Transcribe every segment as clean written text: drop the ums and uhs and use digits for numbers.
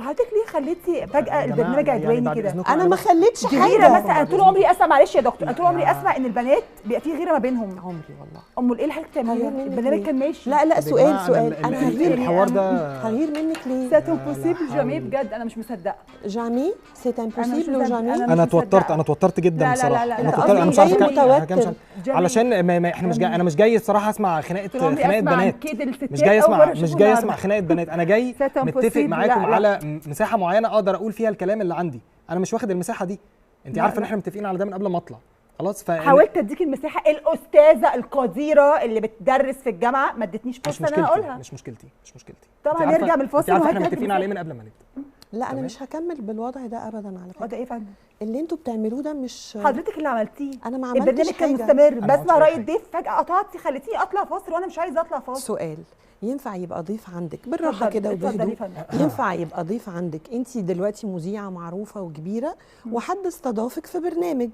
حضرتك ليه خليتي فجاه البرنامج عدواني كده؟ انا ما خليتش غيره حاجه. مثلا. انا طول عمري اسمع، معلش يا دكتور، انا طول عمري اسمع ان البنات بيبقى في غيره ما بينهم. عمري والله. امال ايه اللي حضرتك بتعمليها؟ البرنامج كان ماشي. لا سؤال انا هغير الحوار ده هغير منك ليه؟ سيت امبوسيبل جامي، بجد انا مش مصدقه. جامي سيت امبوسيبل وجامي. انا اتوترت جدا بصراحه. انا مش عارفه علشان احنا مش جاي، انا مش جاي الصراحه اسمع خناقه بنات، مش جاي اسمع خناقه بنات. انا جاي متفق معاكم على مساحه معينه اقدر اقول فيها الكلام اللي عندي. انا مش واخد المساحه دي. انت عارفه ان احنا متفقين على ده من قبل ما اطلع خلاص. حاولت اديك المساحه. الاستاذه القديره اللي بتدرس في الجامعه ما ادتنيش فرصه ان انا اقولها. مش مشكلتي. طبعا نرجع من الفاصل. عارفه احنا متفقين عليه من قبل ما نبدا. لا انا مش هكمل بالوضع ده ابدا على فكره. وضع ايه يا فندم؟ اللي انتوا بتعملوه ده مش حضرتك اللي عملتيه. انا ما عملتش البرنامج كان مستمر، بسمع راي الضيف فجاه قطعتي خليتيه اطلع فاصل وانا مش عايزه اطلع فاصل. سؤال، ينفع يبقى ضيف عندك بالراحه كده وبهدوء؟ ينفع يبقى ضيف عندك انت دلوقتي مذيعه معروفه وكبيره وحد استضافك في برنامج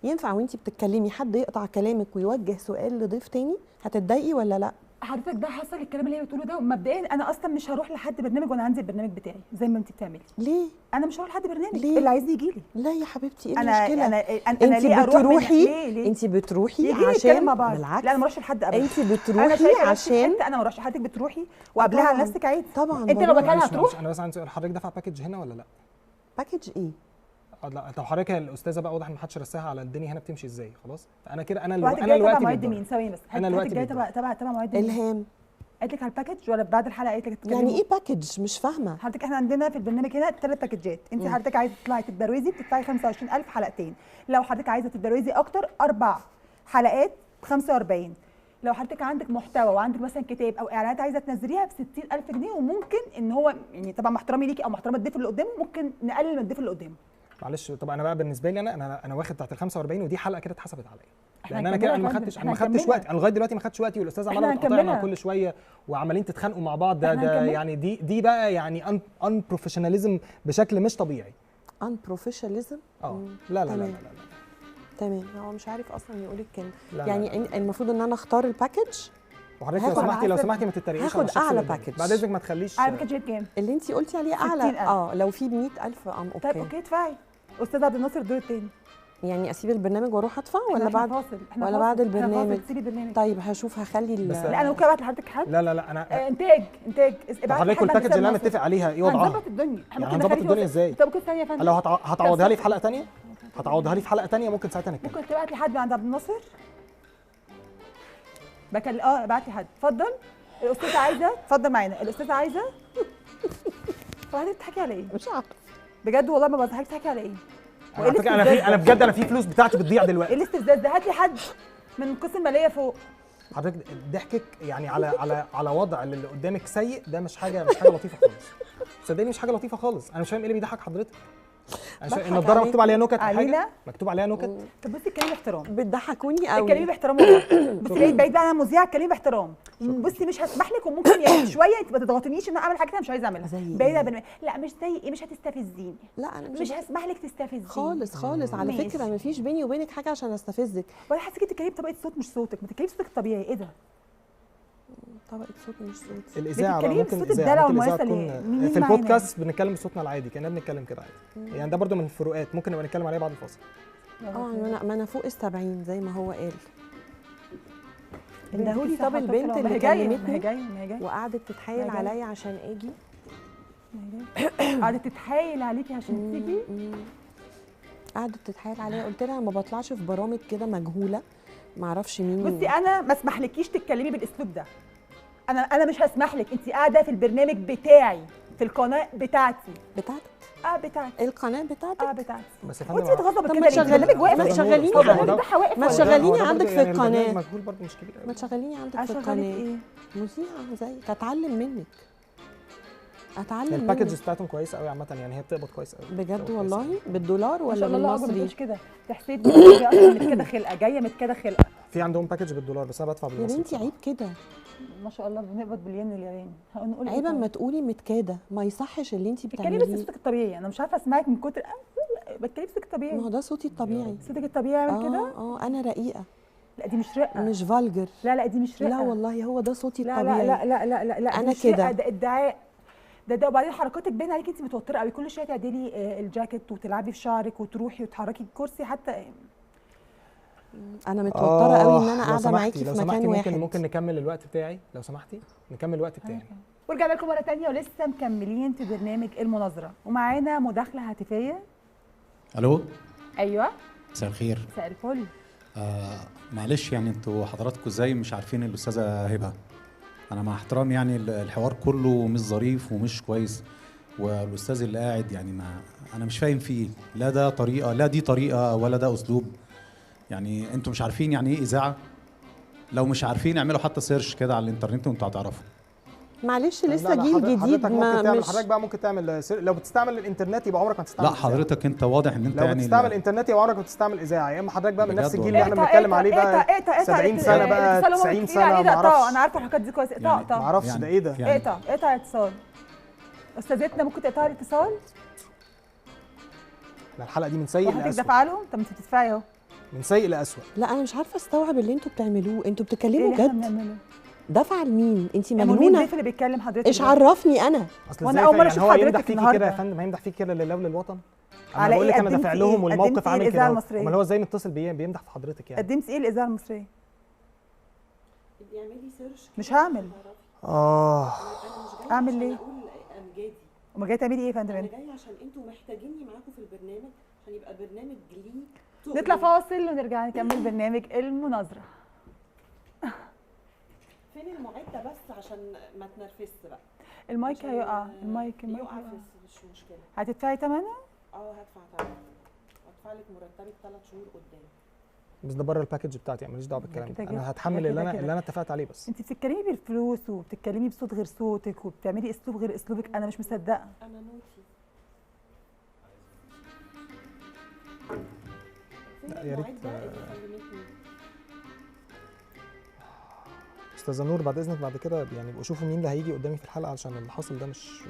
ينفع وانت بتتكلمي حد يقطع كلامك ويوجه سؤال لضيف تاني؟ هتتضايقي ولا لا؟ حضرتك ده حصل الكلام اللي هي بتقوله ده. مبدئيا انا اصلا مش هروح لحد برنامج وانا عندي البرنامج بتاعي زي ما انت بتعملي. ليه؟ انا مش هروح لحد برنامج. ليه؟ اللي عايزني يجي لي. لا يا حبيبتي، ايه المشكله؟ انا ليه بتروحي؟ انت بتروحي عشان بالعكس. لا انا ما اروحش لحد ابدا. انت بتروحي عشان انا ما اروحش. حضرتك بتروحي وقبلها على نفسك عادي. طبعا انت لو مكانها هتروح. انا بس عندي سؤال، حضرتك دافع باكج هنا ولا لا؟ باكج ايه؟ لا طب حضرتك الاستاذه بقى واضح ان ما حدش رساها على الدنيا هنا بتمشي ازاي. خلاص انا كده انا دلوقتي موعد مين؟ ثواني بس. انا دلوقتي جايه تبع موعد مين؟ الهام قالت لك على الباكج ولا بعد الحلقه قالت لك تتكلمي؟ يعني ايه باكج؟ مش فاهمه. حضرتك احنا عندنا في البرنامج هنا 3 باكجات. انت حضرتك عايزه تطلعي تتبروزي بتدفعي 25000 حلقتين. لو حضرتك عايزه تتبروزي اكتر 4 حلقات ب 45. لو حضرتك عندك محتوى وعندك مثلا كتاب او اعلانات عايزه تنزليها ب 60000 جنيه. وممكن ان هو يعني طبعا مع احترامي ليكي او مع احترام الضيف اللي قدامه ممكن نقلل من الضيف اللي قدامه. معلش طب انا بقى بالنسبه لي انا واخد بتاعت ال 45 ودي حلقه كده اتحسبت علي. لان انا كده ما خدتش وقت. انا لغايه دلوقتي ما خدتش وقتي والاستاذ عماله بتقاطعنا كل شويه وعمالين تتخانقوا مع بعض. ده يعني دي بقى يعني ان بروفيشناليزم بشكل مش طبيعي. ان بروفيشناليزم؟ لا تمام. هو مش عارف اصلا يقول الكلمه. يعني المفروض ان انا اختار الباكج. وحضرتك لو سمحتي ما تتريقيش. هاخد اعلى باكج. بعد اذنك ما تخليش. اعلى باكج بكام؟ اللي انت قلتي عليه اعلى. لو في ب 100000 اوكي. طيب اوكي ادفعي. استاذ عبد الناصر الدور الثاني. يعني اسيب البرنامج واروح ادفع ولا بعد البرنامج؟ طيب هشوف هخلي لا انا ممكن ابعت لحضرتك حد. لا انا انتاج حضرتك الباكج اللي انا متفق عليها ايه وضعها؟ هنظبط الدنيا. هنظبط الدنيا ازاي؟ طب ممكن ثانيه يا فندم لو هتعوضها لي في حلقه ثانيه؟ هتعوضها لي في حلقه ثانيه ممكن ساعتها نتكلم. ممكن تبعت لي حد من عند عبد الناصر؟ ابعت لي حد. اتفضل الاستاذه عايزه. اتفضل معانا الاستاذه عايزه. وبعدين بتضحكي على ايه؟ مش عارفه بجد والله ما بضحك. بتضحكي على ايه؟ انا بجد انا في فلوس بتاعتي بتضيع دلوقتي. ايه الاستفزاز ده؟ هات لي حد من القسم الماليه فوق. حضرتك ضحكك يعني على وضع اللي قدامك سيء. ده مش حاجه لطيفه خالص. صدقني مش حاجه لطيفه خالص. انا مش فاهم ايه اللي بيضحك حضرتك. النضاره مكتوب عليها نكت حاجه. مكتوب عليها نكت. طب بصي اتكلمي باحترام. بتضحكوني قوي. اتكلمي باحترام والله. بصي بعيد بقى انا مذيعه. اتكلمي باحترام. بصي مش هسمح لك وممكن يعني شويه انت ما تضغطنيش ان انا اعمل حاجه انا مش عايزه اعملها. بعيده لا مش زي ايه. مش هتستفزيني. لا انا مش هسمح لك تستفزيني خالص. على فكره ما فيش بيني وبينك حاجه عشان استفزك. ولا حاسه بتتكلمي بطبقه صوت مش صوتك. ما تتكلمي بصوتك الطبيعي. ايه ده؟ طبقه صوت مش صوت. الاذاعه بقى ممكن الاذاعه تكون في البودكاست بنتكلم بصوتنا العادي كاننا بنتكلم كده عادي. يعني ده برضو من الفروقات ممكن نبقى نتكلم عليها بعد الفاصل. ما انا فوق ال70 زي ما هو قال. اندهولي. طب البنت اللي كلمتني وقعدت وقعدت تتحايل عليا عشان اجي. قعدت تتحايل عليكي عشان تيجي. قعدت تتحايل عليا. قلت لها ما بطلعش في برامج كده مجهوله ما اعرفش مين. بصي انا ما اسمحلكيش تتكلمي بالاسلوب ده. انا مش هسمح لك. انت قاعده في البرنامج بتاعي في القناه بتاعتي. بتاعتك؟ بتاعتي. القناه بطاعتك؟ بتاعتي. بس يا فندم بتغضب كده ما تشغليني ما تشغليني عندك في القناه. مجهول برضه مش كبير. ما تشغليني عندك في القناه. مذيعه زيك اتعلم منك. الباكجز بتاعتهم كويسه قوي عامه. يعني هي بتقبض كويس قوي بجد والله. بالدولار ولا بالمصري؟ مش كده تحسيت اصلا متكده خلقه جايه متكده خلقه. في عندهم باكج بالدولار بس انا بدفع بالمصري. يا بنتي عيب كده. ما شاء الله بنقبض بالين الياباني. هنقول عيب اما تقولي متكاده. ما يصحش اللي انت بتعمليه. بتتكلمي بصوتك الطبيعي. انا مش عارفه اسمعك من كتر بتكلمي بصوتك الطبيعي. ما هو ده صوتي الطبيعي. صوتك الطبيعي عامل كده. انا رقيقه. لا دي مش رقه. مش فالجر. لا دي مش رقه. لا والله هو ده صوتي الطبيعي. لا انا كده. ده ادعاء. ده وبعدين حركاتك باين عليكي انت متوتره قوي، كل شويه تعدلي الجاكيت وتلعبي في شعرك وتروحي وتحركي الكرسي حتى. انا متوتره قوي ان انا قاعده معاكي في مكان واحد. ممكن نكمل الوقت بتاعي لو سمحتي، نكمل الوقت بتاعي. ورجعنا لكم مره ثانيه ولسه مكملين في برنامج المناظره، ومعانا مداخله هاتفيه. الو. ايوه مساء الخير. مساء الفل. معلش يعني انتوا حضراتكم ازاي مش عارفين الاستاذه هبه؟ انا مع احترامي يعني الحوار كله مش ظريف ومش كويس، والاستاذ اللي قاعد يعني انا مش فاهم فيه، لا ده طريقه، لا دي طريقه، ولا ده اسلوب. يعني انتوا مش عارفين يعني ايه اذاعه؟ لو مش عارفين اعملوا حتى سيرش كده على الانترنت وانتوا هتعرفوا. معلش لسه جيل جديد. حضرتك بقى ممكن تعمل لو بتستعمل الانترنت يبقى عمرك ما تستعمل. لا حضرتك انت واضح ان انت لو يعني بتستعمل الانترنت يبقى عمرك ما تستعمل اذاعه، يا اما حضرتك بقى من نفس الجيل اللي احنا بنتكلم عليه بقى 70 سنه بقى 90 سنه ما اعرفش. انا عارفه الحاجات دي كويس. اقطع ما اعرفش ده ايه ده. اقطع اتصال. استاذتنا ممكن تقطعي الاتصال؟ الحلقه دي من سيء لاسوء. حضرتك دافعه له؟ طب انت بتدفعي اهو. من سيء لاسوء. لا انا مش عارفه استوعب اللي انتوا بتعملوه. انتوا بتتكلموا جد؟ دفع لمين؟ انت مجنونه؟ مين ضيف اللي بيتكلم حضرتك؟ ايش عرفني انا؟ وانا اول مره اشوف حضرتك النهارده. كده يا فندم هيمدح فيك كده لله وللوطن. انا بقول لك انا دافع لهم والموقف عامل كده. امال هو ازاي متصل بيمدح في حضرتك يعني؟ قدمت ايه الاذاعه المصريه؟ بيعمل لي سيرش. مش هعمل. اعمل ليه؟ امال جايه تعملي ايه يا فندم؟ انا جايه عشان انتوا محتاجيني معاكم في البرنامج عشان يبقى برنامج ليه. نطلع فاصل ونرجع نكمل برنامج المناظره. فين المعده بس عشان ما تنرفزش بقى؟ المايك هيقع. المايك يقع مش مشكله. هتدفعي ثمنه؟ هدفع ثمنه. هدفع لك مرتبك 3 شهور قدام. بس ده بره الباكج بتاعتي، ماليش دعوه بالكلام ده. انا هتحمل اللي انا اتفقت عليه بس. انت بتتكلمي بالفلوس وبتتكلمي بصوت غير صوتك وبتعملي اسلوب غير اسلوبك، انا مش مصدقه. انا نوتي. لا يا ريت. استاذه نور بعد اذنك بعد كده يعني يبقوا شوفوا مين اللي هيجي قدامي في الحلقه علشان اللي حاصل ده مش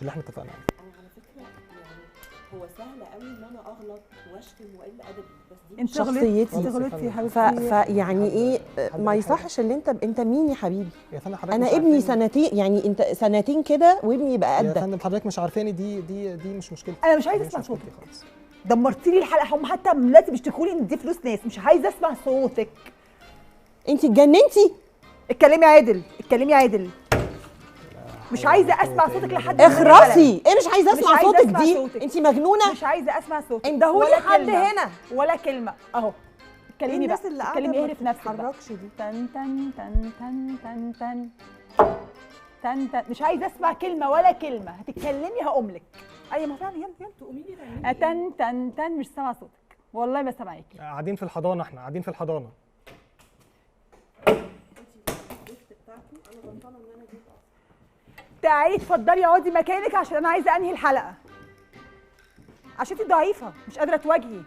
اللي احنا اتفقنا عليه. انا على فكره يعني هو سهل قوي ان انا اغلط واشتم واقل ادبي، بس دي انت شخصيتي. انت غلطتي يا حبيبتي. فيعني ايه ما يصحش اللي انت مين يا حبيبي؟ يا فندم حضرتك انا ابني سنتين، يعني انت سنتين كده وابني يبقى قدك. يا فندم حضرتك مش عارفاني، دي مش مشكلتي. انا مش عايزه اسمع صوتك خالص. دمرتي لي الحلقه. هم حتى دلوقتي بيشتكوا لي ان دي فلوس ناس. مش عايزه اسمع صوتك. انت اتجننتي؟ اتكلمي عادل، اتكلمي عادل. مش عايزه اسمع صوتك لحد. اخرسي. ايه مش عايزه اسمع صوتك دي؟ انت مجنونه؟ مش عايزه اسمع صوتك. اندهولي حد هنا ولا كلمه اهو. اتكلمي بقى. اتكلمي اهري في نفسك. ما تتحركش دي. تن تن تن تن تن تن تن تن. مش عايزه اسمع كلمه ولا كلمه. هتتكلمي هقوملك. ايوه ما فعلا. يلا تقومي لي تن تن تن. مش سامعه صوتك والله ما سامعاكي. قاعدين في الحضانه، احنا قاعدين في الحضانه. تعالي اتفضلي اقعدي مكانك عشان انا عايزه انهي الحلقه. عشان انتي ضعيفه مش قادره تواجهي.